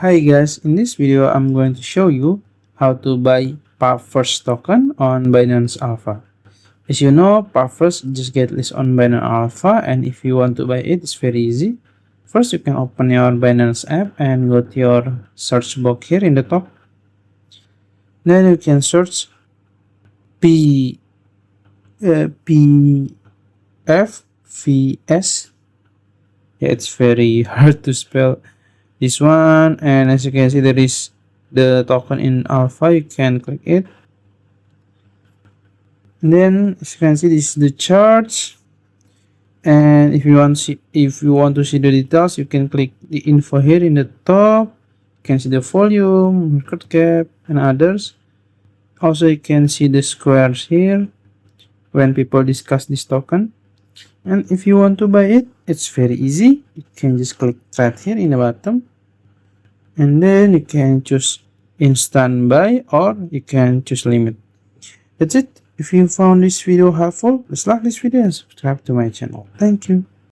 Hi guys, in this video I'm going to show you how to buy Puffverse token on Binance Alpha. As you know, Puffverse just get listed on Binance Alpha, and if you want to buy it, it's very easy. First, you can open your Binance app and go to your search box here in the top. Then you can search PFVS. Yeah, it's very hard to spell this one, and as you can see there is the token in alpha. You can click it, and then as you can see this is the charts, and if you want to see the details, you can click the info here in the top. You can see the volume, market cap, and others. Also you can see the squares here when people discuss this token. And if you want to buy it, it's very easy. You can just click trade here in the bottom, and then you can choose instant buy or you can choose limit. That's it. If you found this video helpful, please like this video and subscribe to my channel. Thank you.